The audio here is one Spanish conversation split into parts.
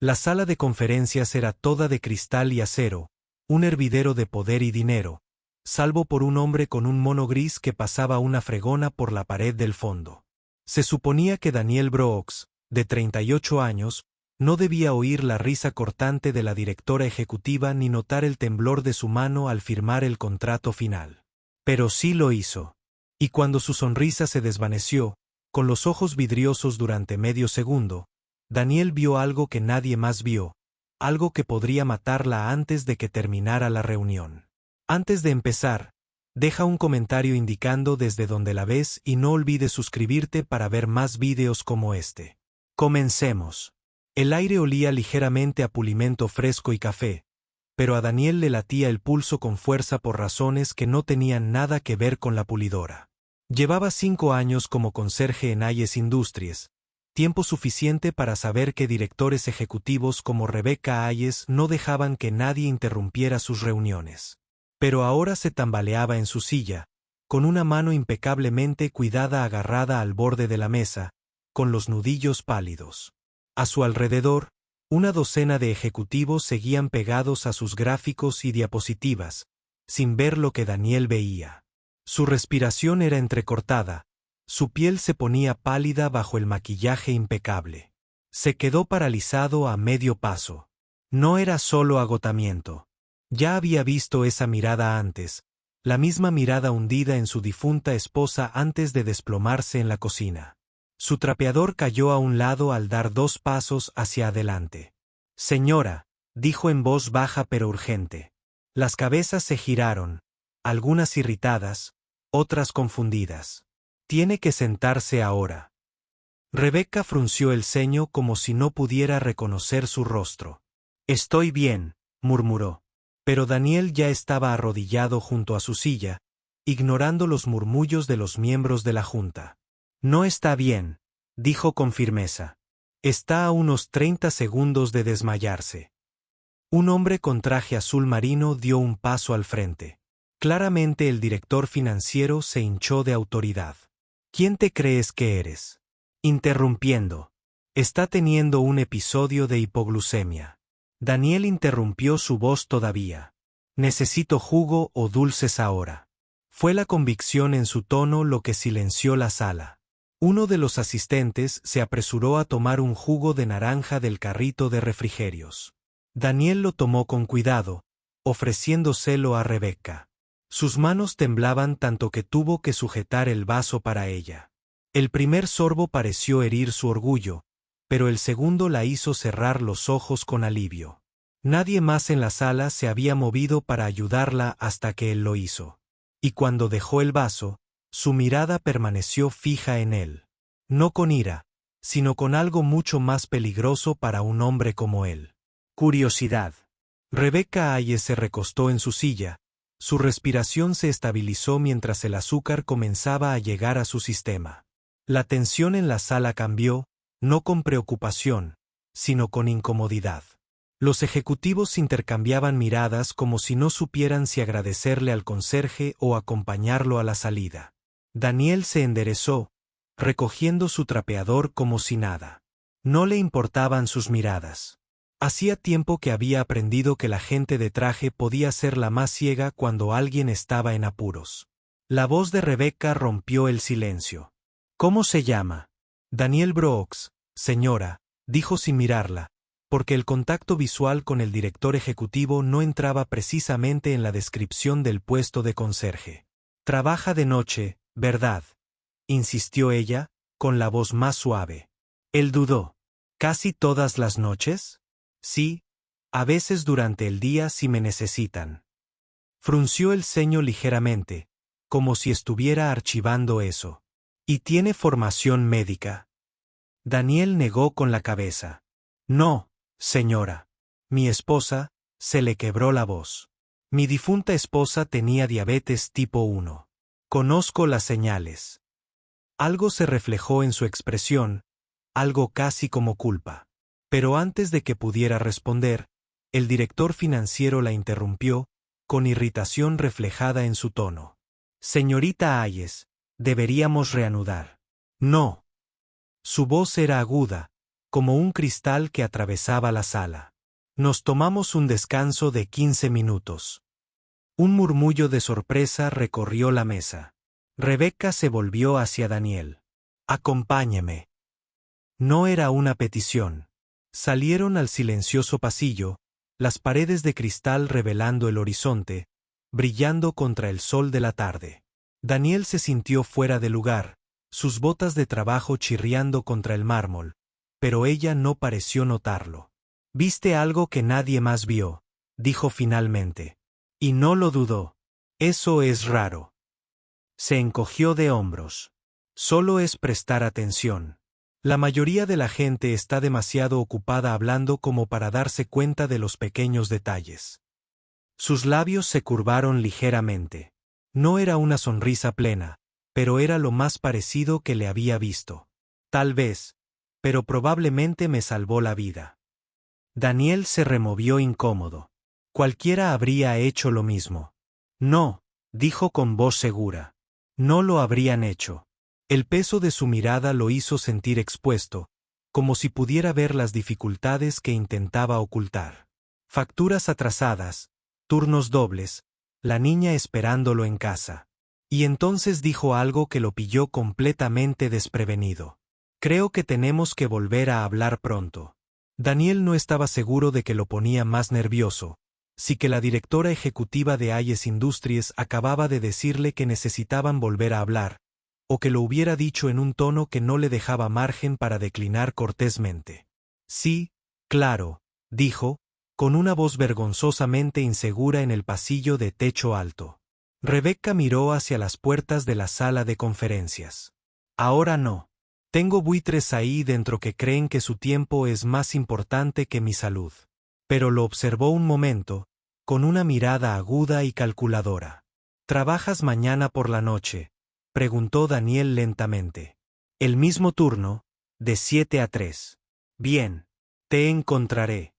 La sala de conferencias era toda de cristal y acero, un hervidero de poder y dinero, salvo por un hombre con un mono gris que pasaba una fregona por la pared del fondo. Se suponía que Daniel Brooks, de 38 años, no debía oír la risa cortante de la directora ejecutiva ni notar el temblor de su mano al firmar el contrato final. Pero sí lo hizo. Y cuando su sonrisa se desvaneció, con los ojos vidriosos durante medio segundo, Daniel vio algo que nadie más vio, algo que podría matarla antes de que terminara la reunión. Antes de empezar, deja un comentario indicando desde donde la ves y no olvides suscribirte para ver más vídeos como este. Comencemos. El aire olía ligeramente a pulimento fresco y café, pero a Daniel le latía el pulso con fuerza por razones que no tenían nada que ver con la pulidora. Llevaba 5 años como conserje en Ayes Industries, tiempo suficiente para saber que directores ejecutivos como Rebecca Ayes no dejaban que nadie interrumpiera sus reuniones. Pero ahora se tambaleaba en su silla, con una mano impecablemente cuidada agarrada al borde de la mesa, con los nudillos pálidos. A su alrededor, una docena de ejecutivos seguían pegados a sus gráficos y diapositivas, sin ver lo que Daniel veía. Su respiración era entrecortada, su piel se ponía pálida bajo el maquillaje impecable. Se quedó paralizado a medio paso. No era solo agotamiento. Ya había visto esa mirada antes, la misma mirada hundida en su difunta esposa antes de desplomarse en la cocina. Su trapeador cayó a un lado al dar 2 pasos hacia adelante. «Señora», dijo en voz baja pero urgente. Las cabezas se giraron, algunas irritadas, otras confundidas. «Tiene que sentarse ahora». Rebecca frunció el ceño como si no pudiera reconocer su rostro. «Estoy bien», murmuró. Pero Daniel ya estaba arrodillado junto a su silla, ignorando los murmullos de los miembros de la junta. «No está bien», dijo con firmeza. «Está a unos 30 segundos de desmayarse». Un hombre con traje azul marino dio un paso al frente. Claramente el director financiero se hinchó de autoridad. «¿Quién te crees que eres?». Interrumpiendo. «Está teniendo un episodio de hipoglucemia». Daniel interrumpió su voz todavía. «Necesito jugo o dulces ahora». Fue la convicción en su tono lo que silenció la sala. Uno de los asistentes se apresuró a tomar un jugo de naranja del carrito de refrigerios. Daniel lo tomó con cuidado, ofreciéndoselo a Rebecca. Sus manos temblaban tanto que tuvo que sujetar el vaso para ella. El primer sorbo pareció herir su orgullo, pero el segundo la hizo cerrar los ojos con alivio. Nadie más en la sala se había movido para ayudarla hasta que él lo hizo. Y cuando dejó el vaso, su mirada permaneció fija en él. No con ira, sino con algo mucho más peligroso para un hombre como él. Curiosidad. Rebecca Ayes se recostó en su silla. Su respiración se estabilizó mientras el azúcar comenzaba a llegar a su sistema. La tensión en la sala cambió, no con preocupación, sino con incomodidad. Los ejecutivos intercambiaban miradas como si no supieran si agradecerle al conserje o acompañarlo a la salida. Daniel se enderezó, recogiendo su trapeador como si nada. No le importaban sus miradas. Hacía tiempo que había aprendido que la gente de traje podía ser la más ciega cuando alguien estaba en apuros. La voz de Rebecca rompió el silencio. «¿Cómo se llama?» «Daniel Brooks, señora», dijo sin mirarla, porque el contacto visual con el director ejecutivo no entraba precisamente en la descripción del puesto de conserje. «Trabaja de noche, ¿verdad?», insistió ella, con la voz más suave. Él dudó. «¿Casi todas las noches?» «Sí, a veces durante el día si me necesitan». Frunció el ceño ligeramente, como si estuviera archivando eso. «¿Y tiene formación médica?» Daniel negó con la cabeza. «No, señora. Mi esposa», se le quebró la voz. «Mi difunta esposa tenía diabetes tipo 1. Conozco las señales». Algo se reflejó en su expresión, algo casi como culpa. Pero antes de que pudiera responder, el director financiero la interrumpió, con irritación reflejada en su tono. «Señorita Ayes, deberíamos reanudar». «No». Su voz era aguda, como un cristal que atravesaba la sala. Nos tomamos un descanso de 15 minutos. Un murmullo de sorpresa recorrió la mesa. Rebecca se volvió hacia Daniel. «Acompáñeme». No era una petición. Salieron al silencioso pasillo, las paredes de cristal revelando el horizonte, brillando contra el sol de la tarde. Daniel se sintió fuera de lugar, sus botas de trabajo chirriando contra el mármol, pero ella no pareció notarlo. «Viste algo que nadie más vio», dijo finalmente. Y no lo dudó. «Eso es raro». Se encogió de hombros. «Solo es prestar atención. La mayoría de la gente está demasiado ocupada hablando como para darse cuenta de los pequeños detalles». Sus labios se curvaron ligeramente. No era una sonrisa plena, pero era lo más parecido que le había visto. «Tal vez, pero probablemente me salvó la vida». Daniel se removió incómodo. Cualquiera habría hecho lo mismo. «No», dijo con voz segura. «No lo habrían hecho». El peso de su mirada lo hizo sentir expuesto, como si pudiera ver las dificultades que intentaba ocultar. Facturas atrasadas, turnos dobles, la niña esperándolo en casa. Y entonces dijo algo que lo pilló completamente desprevenido. «Creo que tenemos que volver a hablar pronto». Daniel no estaba seguro de que lo ponía más nervioso, si que la directora ejecutiva de Hayes Industries acababa de decirle que necesitaban volver a hablar, o que lo hubiera dicho en un tono que no le dejaba margen para declinar cortésmente. «Sí, claro», dijo, con una voz vergonzosamente insegura en el pasillo de techo alto. Rebecca miró hacia las puertas de la sala de conferencias. «Ahora no. Tengo buitres ahí dentro que creen que su tiempo es más importante que mi salud». Pero lo observó un momento, con una mirada aguda y calculadora. «¿Trabajas mañana por la noche?», preguntó Daniel lentamente. «El mismo turno, de 7 a 3. Bien. Te encontraré».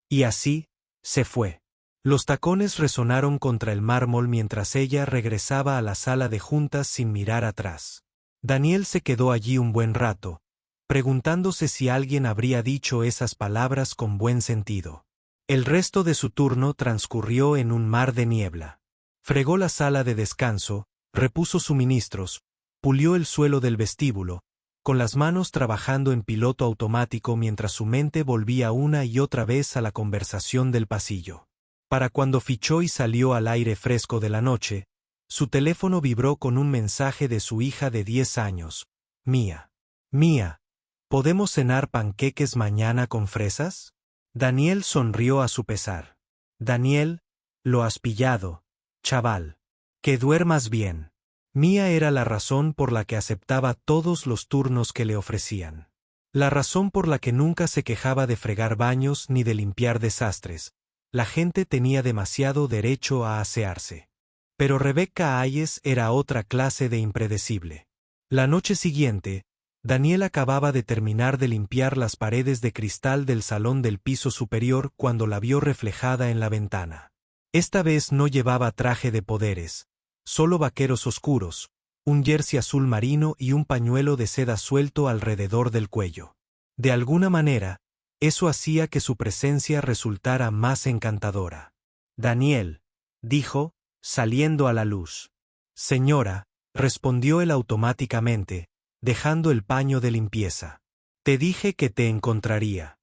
Y así, se fue. Los tacones resonaron contra el mármol mientras ella regresaba a la sala de juntas sin mirar atrás. Daniel se quedó allí un buen rato, preguntándose si alguien habría dicho esas palabras con buen sentido. El resto de su turno transcurrió en un mar de niebla. Fregó la sala de descanso, repuso suministros, pulió el suelo del vestíbulo, con las manos trabajando en piloto automático mientras su mente volvía una y otra vez a la conversación del pasillo. Para cuando fichó y salió al aire fresco de la noche, su teléfono vibró con un mensaje de su hija de 10 años. «Mía. Mía, ¿podemos cenar panqueques mañana con fresas?». Daniel sonrió a su pesar. «Daniel, lo has pillado, chaval. Que duermas bien». Mía era la razón por la que aceptaba todos los turnos que le ofrecían. La razón por la que nunca se quejaba de fregar baños ni de limpiar desastres. La gente tenía demasiado derecho a asearse. Pero Rebecca Hayes era otra clase de impredecible. La noche siguiente, Daniel acababa de terminar de limpiar las paredes de cristal del salón del piso superior cuando la vio reflejada en la ventana. Esta vez no llevaba traje de poderes, solo vaqueros oscuros, un jersey azul marino y un pañuelo de seda suelto alrededor del cuello. De alguna manera, eso hacía que su presencia resultara más encantadora. «Daniel», dijo, saliendo a la luz. «Señora», respondió él automáticamente, dejando el paño de limpieza. «Te dije que te encontraría».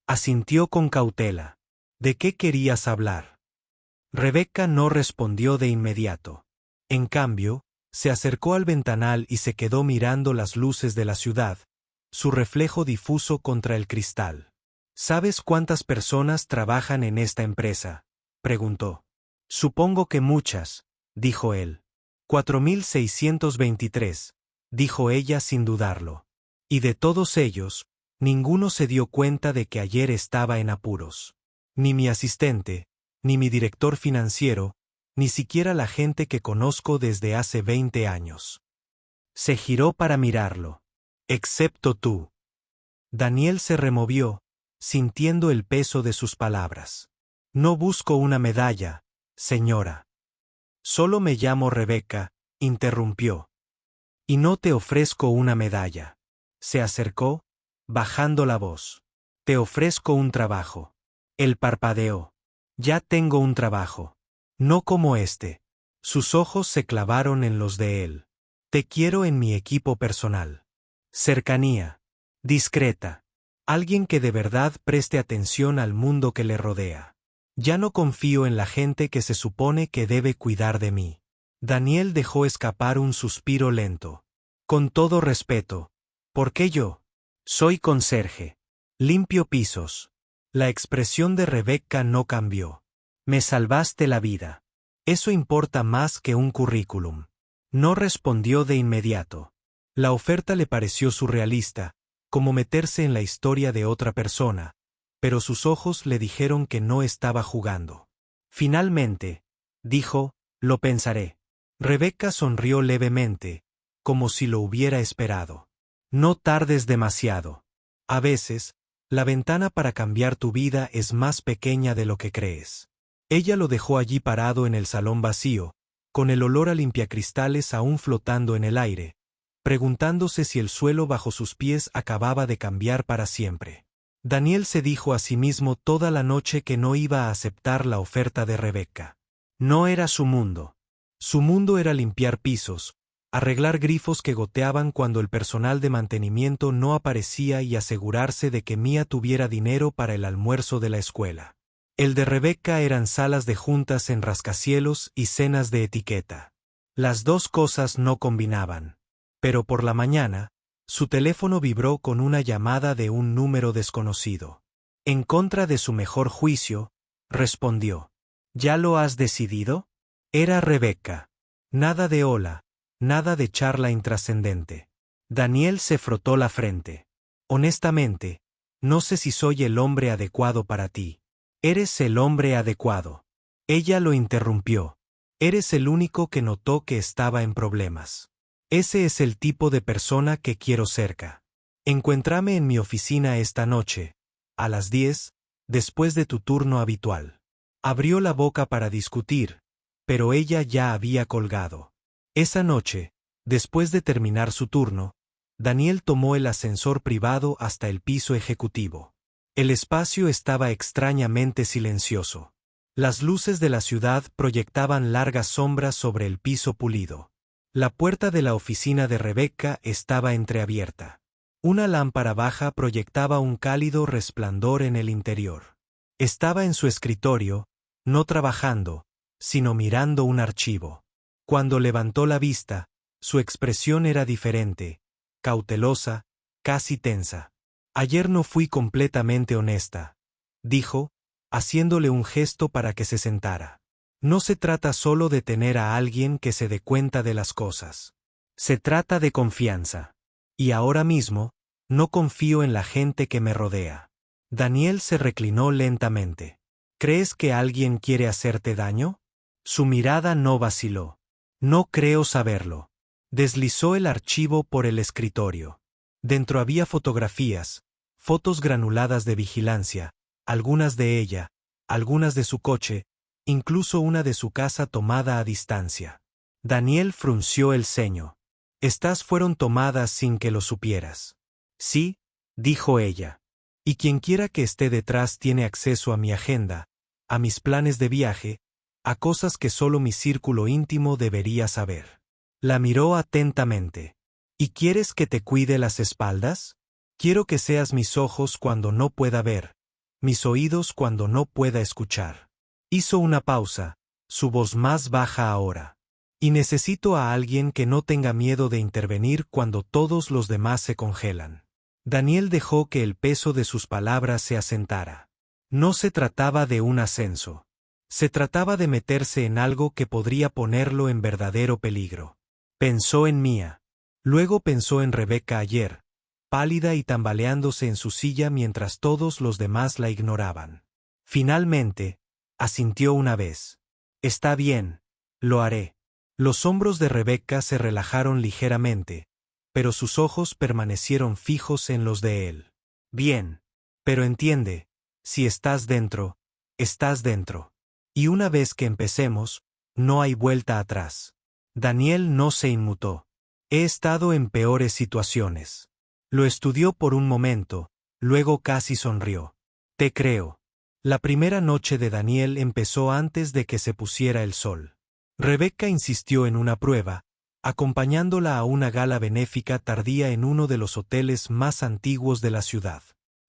Asintió con cautela. «¿De qué querías hablar?». Rebecca no respondió de inmediato. En cambio, se acercó al ventanal y se quedó mirando las luces de la ciudad, su reflejo difuso contra el cristal. «¿Sabes cuántas personas trabajan en esta empresa?», preguntó. «Supongo que muchas», dijo él. 4.623, dijo ella sin dudarlo. «Y de todos ellos, ninguno se dio cuenta de que ayer estaba en apuros. Ni mi asistente, ni mi director financiero, ni siquiera la gente que conozco desde hace 20 años». Se giró para mirarlo. «Excepto tú». Daniel se removió, sintiendo el peso de sus palabras. «No busco una medalla, señora». «Solo me llamo Rebecca», interrumpió. «Y no te ofrezco una medalla». Se acercó, bajando la voz. Te ofrezco un trabajo. Él parpadeó. Ya tengo un trabajo. No como este. Sus ojos se clavaron en los de él. Te quiero en mi equipo personal. Cercanía. Discreta. Alguien que de verdad preste atención al mundo que le rodea. Ya no confío en la gente que se supone que debe cuidar de mí. Daniel dejó escapar un suspiro lento. Con todo respeto. ¿Por qué yo? Soy conserje. Limpio pisos. La expresión de Rebecca no cambió. Me salvaste la vida. Eso importa más que un currículum. No respondió de inmediato. La oferta le pareció surrealista, como meterse en la historia de otra persona, pero sus ojos le dijeron que no estaba jugando. Finalmente, dijo, lo pensaré. Rebecca sonrió levemente, como si lo hubiera esperado. No tardes demasiado. A veces, la ventana para cambiar tu vida es más pequeña de lo que crees. Ella lo dejó allí parado en el salón vacío, con el olor a limpiacristales aún flotando en el aire, preguntándose si el suelo bajo sus pies acababa de cambiar para siempre. Daniel se dijo a sí mismo toda la noche que no iba a aceptar la oferta de Rebecca. No era su mundo. Su mundo era limpiar pisos, arreglar grifos que goteaban cuando el personal de mantenimiento no aparecía y asegurarse de que Mia tuviera dinero para el almuerzo de la escuela. El de Rebecca eran salas de juntas en rascacielos y cenas de etiqueta. Las dos cosas no combinaban. Pero por la mañana, su teléfono vibró con una llamada de un número desconocido. En contra de su mejor juicio, respondió. ¿Ya lo has decidido? Era Rebecca. Nada de hola, nada de charla intrascendente. Daniel se frotó la frente. Honestamente, no sé si soy el hombre adecuado para ti. Eres el hombre adecuado. Ella lo interrumpió. Eres el único que notó que estaba en problemas. Ese es el tipo de persona que quiero cerca. Encuéntrame en mi oficina esta noche, a las 10, después de tu turno habitual. Abrió la boca para discutir, pero ella ya había colgado. Esa noche, después de terminar su turno, Daniel tomó el ascensor privado hasta el piso ejecutivo. El espacio estaba extrañamente silencioso. Las luces de la ciudad proyectaban largas sombras sobre el piso pulido. La puerta de la oficina de Rebecca estaba entreabierta. Una lámpara baja proyectaba un cálido resplandor en el interior. Estaba en su escritorio, no trabajando, sino mirando un archivo. Cuando levantó la vista, su expresión era diferente, cautelosa, casi tensa. Ayer no fui completamente honesta, dijo, haciéndole un gesto para que se sentara. No se trata solo de tener a alguien que se dé cuenta de las cosas. Se trata de confianza. Y ahora mismo, no confío en la gente que me rodea. Daniel se reclinó lentamente. ¿Crees que alguien quiere hacerte daño? Su mirada no vaciló. No creo saberlo. Deslizó el archivo por el escritorio. Dentro había fotografías, fotos granuladas de vigilancia, algunas de ella, algunas de su coche, incluso una de su casa tomada a distancia. Daniel frunció el ceño. Estas fueron tomadas sin que lo supieras. Sí, dijo ella. Y quienquiera que esté detrás tiene acceso a mi agenda, a mis planes de viaje, a cosas que solo mi círculo íntimo debería saber. La miró atentamente. ¿Y quieres que te cuide las espaldas? Quiero que seas mis ojos cuando no pueda ver, mis oídos cuando no pueda escuchar. Hizo una pausa, su voz más baja ahora. Y necesito a alguien que no tenga miedo de intervenir cuando todos los demás se congelan. Daniel dejó que el peso de sus palabras se asentara. No se trataba de un ascenso. Se trataba de meterse en algo que podría ponerlo en verdadero peligro. Pensó en Mia. Luego pensó en Rebecca ayer, pálida y tambaleándose en su silla mientras todos los demás la ignoraban. Finalmente, asintió una vez. Está bien, lo haré. Los hombros de Rebecca se relajaron ligeramente, pero sus ojos permanecieron fijos en los de él. Bien. Pero entiende, si estás dentro, estás dentro. Y una vez que empecemos, no hay vuelta atrás. Daniel no se inmutó. He estado en peores situaciones. Lo estudió por un momento, luego casi sonrió. Te creo. La primera noche de Daniel empezó antes de que se pusiera el sol. Rebecca insistió en una prueba, acompañándola a una gala benéfica tardía en uno de los hoteles más antiguos de la ciudad.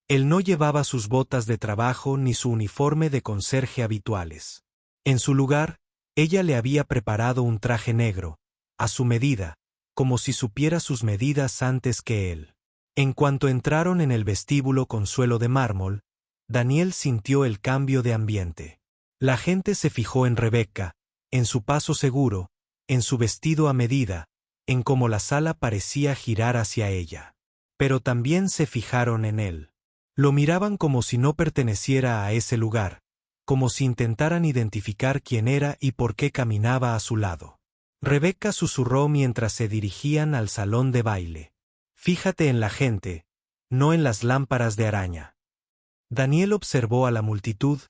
Él no llevaba sus botas de trabajo ni su uniforme de conserje habituales. En su lugar, ella le había preparado un traje negro, a su medida, como si supiera sus medidas antes que él. En cuanto entraron en el vestíbulo con suelo de mármol, Daniel sintió el cambio de ambiente. La gente se fijó en Rebecca, en su paso seguro, en su vestido a medida, en cómo la sala parecía girar hacia ella. Pero también se fijaron en él. Lo miraban como si no perteneciera a ese lugar, como si intentaran identificar quién era y por qué caminaba a su lado. Rebecca susurró mientras se dirigían al salón de baile. Fíjate en la gente, no en las lámparas de araña. Daniel observó a la multitud,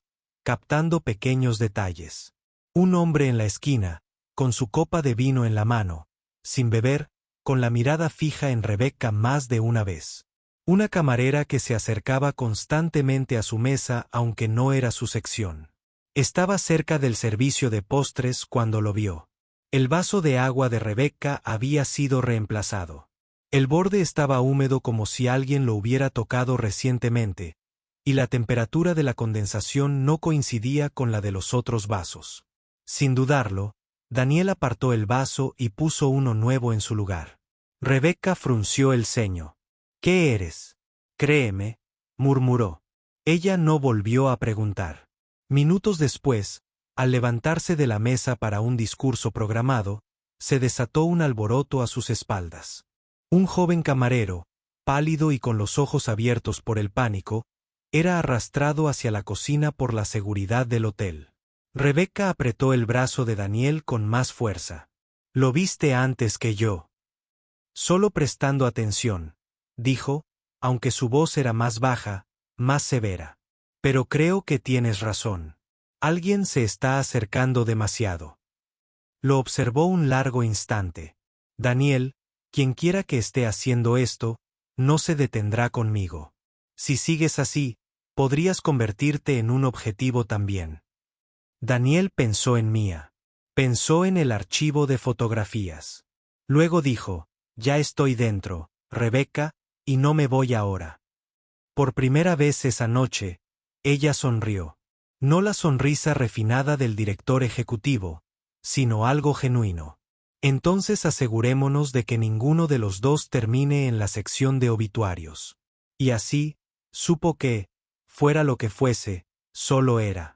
captando pequeños detalles. Un hombre en la esquina, con su copa de vino en la mano, sin beber, con la mirada fija en Rebecca más de una vez. Una camarera que se acercaba constantemente a su mesa aunque no era su sección. Estaba cerca del servicio de postres cuando lo vio. El vaso de agua de Rebecca había sido reemplazado. El borde estaba húmedo como si alguien lo hubiera tocado recientemente, y la temperatura de la condensación no coincidía con la de los otros vasos. Sin dudarlo, Daniel apartó el vaso y puso uno nuevo en su lugar. Rebecca frunció el ceño. ¿Qué eres? Créeme, murmuró. Ella no volvió a preguntar. Minutos después, al levantarse de la mesa para un discurso programado, se desató un alboroto a sus espaldas. Un joven camarero, pálido y con los ojos abiertos por el pánico, era arrastrado hacia la cocina por la seguridad del hotel. Rebecca apretó el brazo de Daniel con más fuerza. Lo viste antes que yo. Solo prestando atención, dijo, aunque su voz era más baja, más severa. Pero creo que tienes razón. Alguien se está acercando demasiado. Lo observó un largo instante. Daniel, quienquiera que esté haciendo esto, no se detendrá conmigo. Si sigues así, podrías convertirte en un objetivo también. Daniel pensó en Mía. Pensó en el archivo de fotografías. Luego dijo, ya estoy dentro, Rebecca, y no me voy ahora. Por primera vez esa noche, ella sonrió. No la sonrisa refinada del director ejecutivo, sino algo genuino. Entonces asegurémonos de que ninguno de los dos termine en la sección de obituarios. Y así, supo que, fuera lo que fuese, solo era